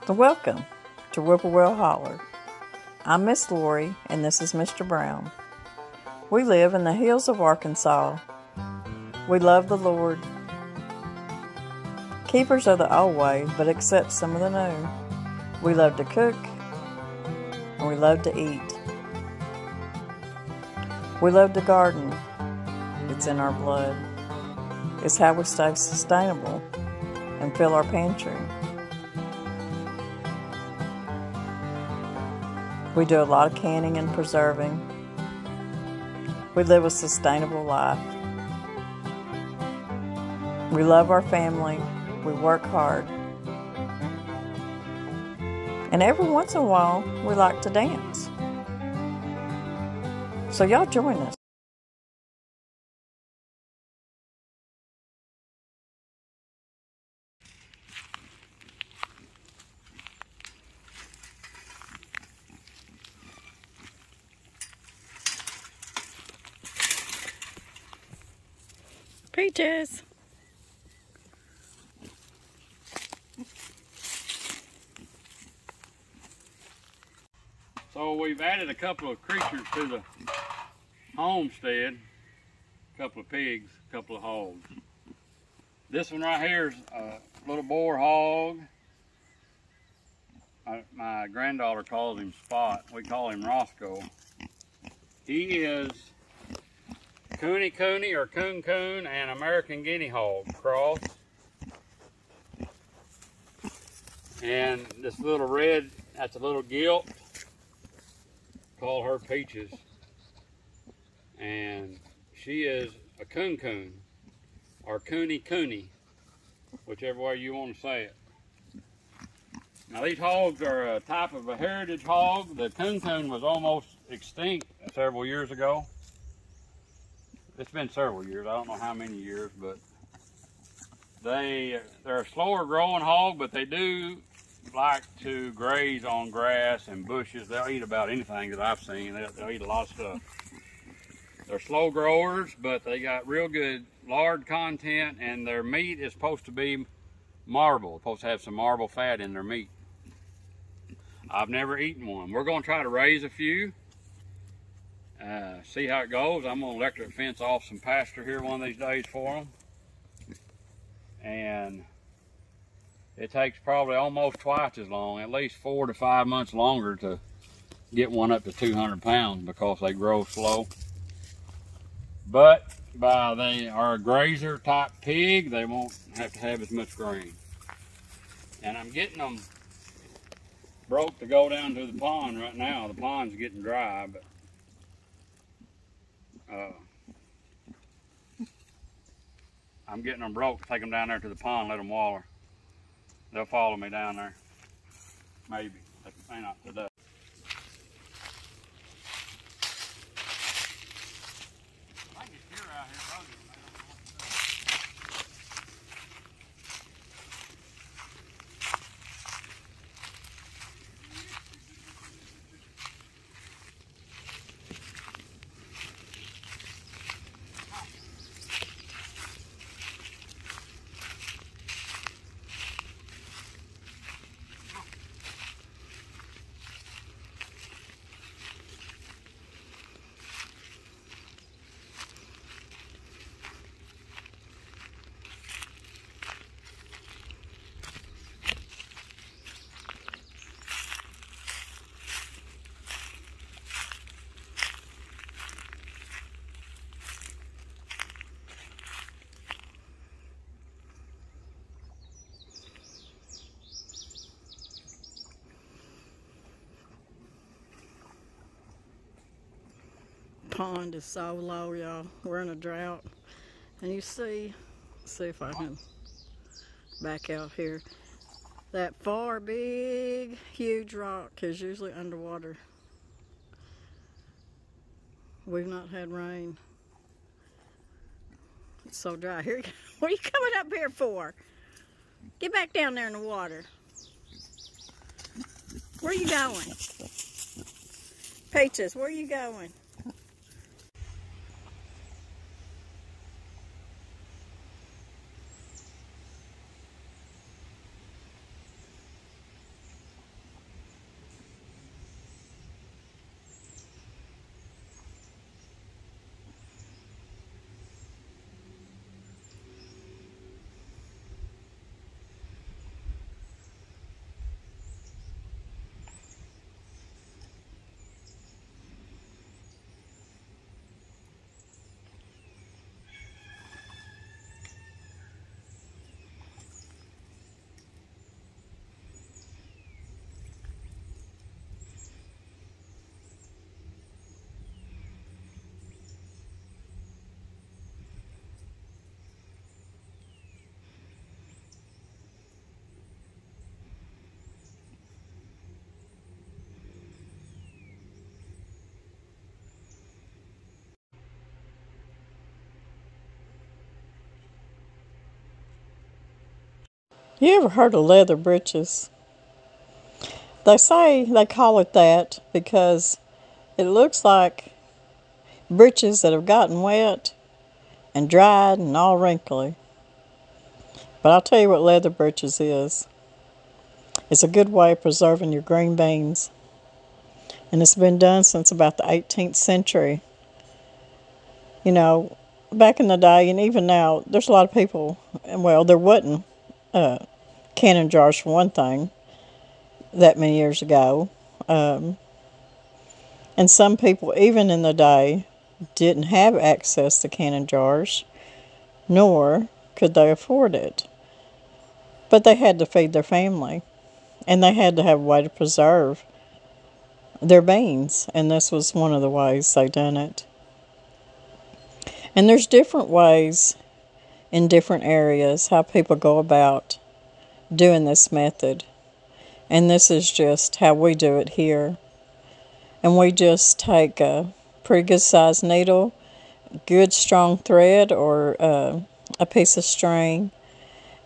Welcome to Whippoorwill Holler. I'm Miss Lori and this is Mr. Brown. We live in the hills of Arkansas. We love the Lord. Keepers of the old ways, but accept some of the new. We love to cook and we love to eat. We love to garden. It's in our blood. It's how we stay sustainable and fill our pantry. We do a lot of canning and preserving. We live a sustainable life. We love our family. We work hard. And every once in a while, we like to dance. So y'all join us. Britches. So we've added a couple of creatures to the homestead, a couple of pigs, a couple of hogs. This one right here is a little boar hog. My granddaughter calls him Spot. We call him Roscoe. He is Cooney or Coon and American Guinea hog cross. And this little red, that's a little gilt. Call her Peaches. And she is a coon or cooney, whichever way you want to say it. Now these hogs are a type of a heritage hog. The coon was almost extinct several years ago. It's been several years, I don't know how many years, but they're a slower growing hog, but they do like to graze on grass and bushes. They'll eat about anything that I've seen. They'll eat a lot of stuff. They're slow growers, but they got real good lard content, and their meat is supposed to be marble. It's supposed to have some marble fat in their meat. I've never eaten one. We're going to try to raise a few. See how it goes. I'm going to electric fence off some pasture here one of these days for them. And it takes probably almost twice as long, at least 4 to 5 months longer to get one up to 200 pounds because they grow slow. But they are a grazer type pig, they won't have to have as much grain. And I'm getting them broke to go down to the pond right now. The pond's getting dry, but I'm getting them broke to take them down there to the pond, let them waller. They'll follow me down there. Maybe. They may not today. I can get deer out here bugging them. They don't know what to do. Pond is so low, y'all. We're in a drought. And you see if I can back out here. That far big, huge rock is usually underwater. We've not had rain. It's so dry. Here, what are you coming up here for? Get back down there in the water. Where are you going? Peaches, where are you going? You ever heard of leather britches? They say they call it that because it looks like britches that have gotten wet and dried and all wrinkly. But I'll tell you what leather britches is. It's a good way of preserving your green beans. And it's been done since about the 18th century. You know, back in the day and even now, there's a lot of people, well, there wasn't canning jars for one thing that many years ago. And some people, even in the day, didn't have access to canning jars, nor could they afford it. But they had to feed their family, and they had to have a way to preserve their beans, and this was one of the ways they done it. And there's different ways in different areas how people go about doing this method. And this is just how we do it here. And we just take a pretty good sized needle, good strong thread, or a piece of string,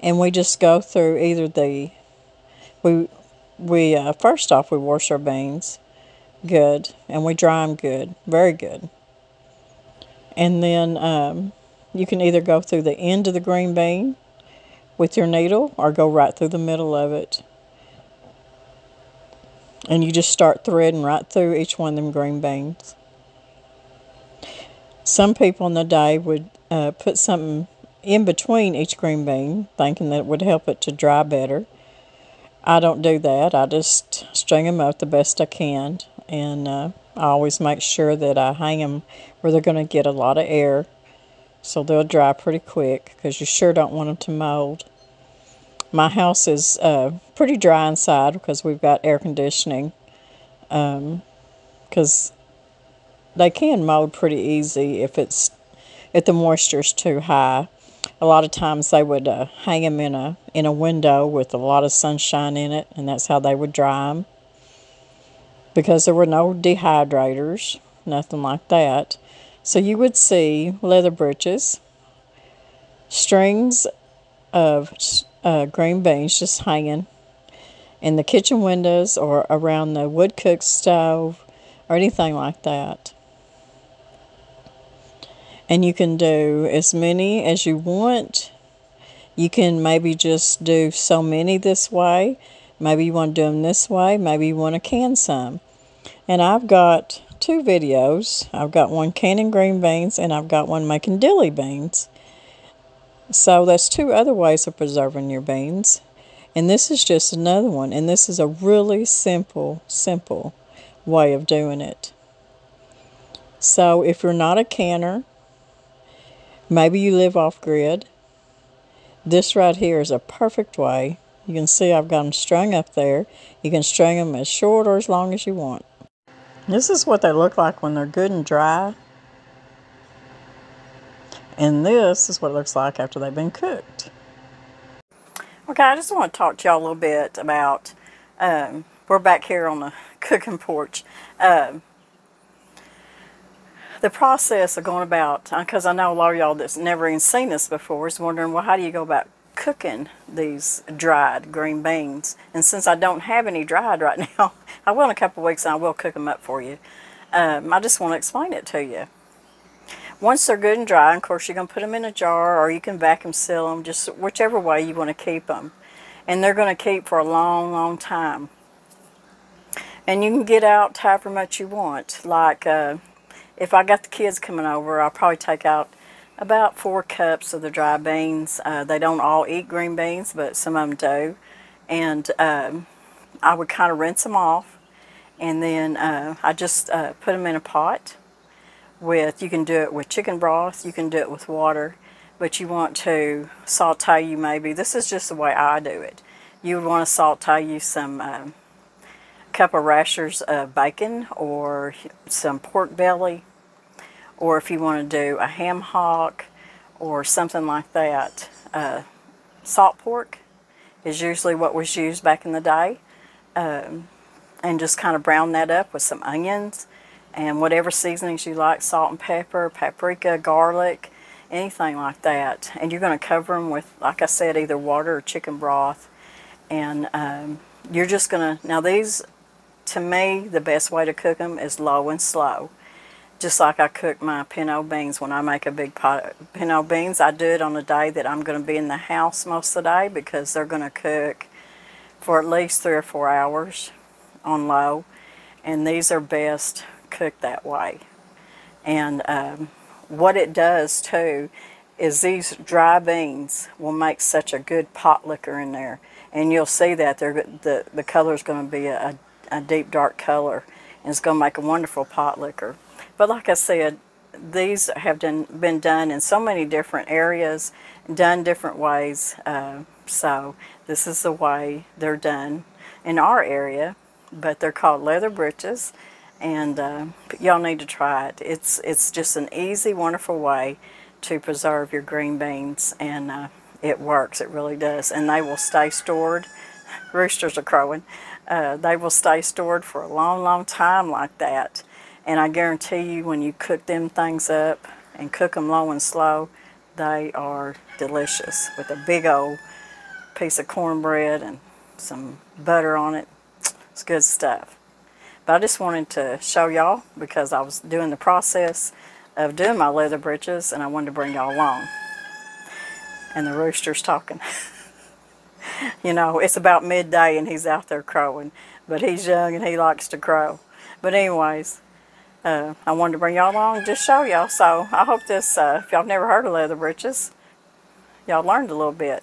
and we just go through either first off we wash our beans good, and we dry them good, very good. And then you can either go through the end of the green bean with your needle or go right through the middle of it. And you just start threading right through each one of them green beans. Some people in the day would put something in between each green bean, thinking that it would help it to dry better. I don't do that. I just string them up the best I can, and I always make sure that I hang them where they're going to get a lot of air, so they'll dry pretty quick, because you sure don't want them to mold. My house is pretty dry inside because we've got air conditioning, because they can mold pretty easy if the moisture's too high. A lot of times they would hang them in a window with a lot of sunshine in it, and that's how they would dry them. Because there were no dehydrators, nothing like that. So you would see leather britches, strings of green beans just hanging in the kitchen windows or around the wood cook stove or anything like that. And you can do as many as you want. You can maybe just do so many this way. Maybe you want to do them this way. Maybe you want to can some. And I've got two videos. I've got one canning green beans, and I've got one making dilly beans. So that's two other ways of preserving your beans. And this is just another one. And this is a really simple way of doing it. So if you're not a canner, maybe you live off-grid, this right here is a perfect way. You can see I've got them strung up there. You can string them as short or as long as you want. This is what they look like when they're good and dry. And this is what it looks like after they've been cooked. Okay, I just want to talk to y'all a little bit about, we're back here on the cooking porch. The process of going about, because I know a lot of y'all that's never even seen this before is wondering, well, how do you go about cooking these dried green beans? And since I don't have any dried right now, I will in a couple of weeks and I will cook them up for you. I just want to explain it to you. Once they're good and dry, of course, you're going to put them in a jar, or you can vacuum seal them, just whichever way you want to keep them. And they're going to keep for a long, long time. And you can get out however much you want. Like, if I got the kids coming over, I'll probably take out about 4 cups of the dry beans. They don't all eat green beans, but some of them do. And I would kind of rinse them off. And then I just put them in a pot. You can do it with chicken broth, you can do it with water, but you want to saute you maybe. This is just the way I do it. You would want to saute you some cup of rashers of bacon or some pork belly, or if you want to do a ham hock or something like that. Salt pork is usually what was used back in the day, and just kind of brown that up with some onions and whatever seasonings you like, salt and pepper, paprika, garlic. anything like that. And you're going to cover them with, like I said, either water or chicken broth. And you're just going to, now these, to me, the best way to cook them is low and slow. Just like I cook my pinto beans. When I make a big pot of pinto beans, I do it on a day that I'm going to be in the house most of the day, because they're going to cook for at least 3 or 4 hours on low. And these are best cooked that way. And what it does too is these dry beans will make such a good pot liquor in there. And you'll see that the color is going to be a deep dark color, and it's going to make a wonderful pot liquor. But like I said, these have been done in so many different areas, done different ways. So this is the way they're done in our area, but they're called leather britches, and y'all need to try it. It's just an easy, wonderful way to preserve your green beans, and it works. It really does, and they will stay stored. Roosters are crowing. They will stay stored for a long, long time like that. And I guarantee you, when you cook them things up and cook them low and slow, they are delicious with a big old piece of cornbread and some butter on it. It's good stuff. But I just wanted to show y'all, because I was doing the process of doing my leather britches, and I wanted to bring y'all along. And the rooster's talking. You know, it's about midday and he's out there crowing. But he's young and he likes to crow. But anyways, I wanted to bring y'all along and just show y'all. So I hope this, if y'all never heard of leather britches, y'all learned a little bit.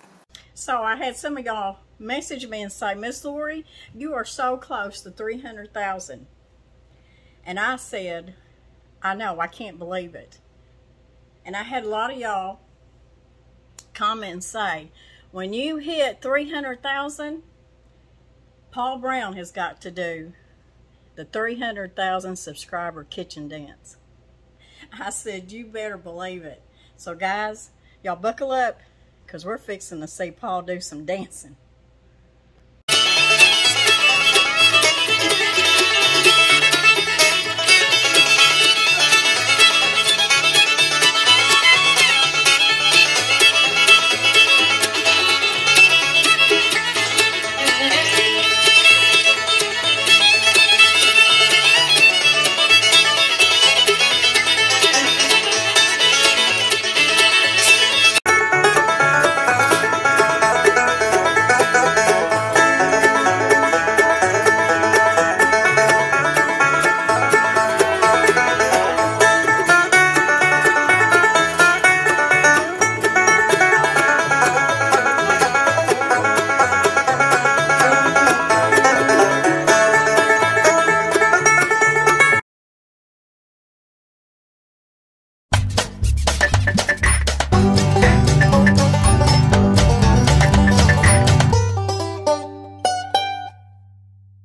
So I had some of y'all message me and say, Miss Lori, you are so close to 300,000. And I said, I know, I can't believe it. And I had a lot of y'all comment and say, when you hit 300,000, Paul Brown has got to do the 300,000 subscriber kitchen dance. I said, you better believe it. So guys, y'all buckle up, because we're fixing to see Paul do some dancing.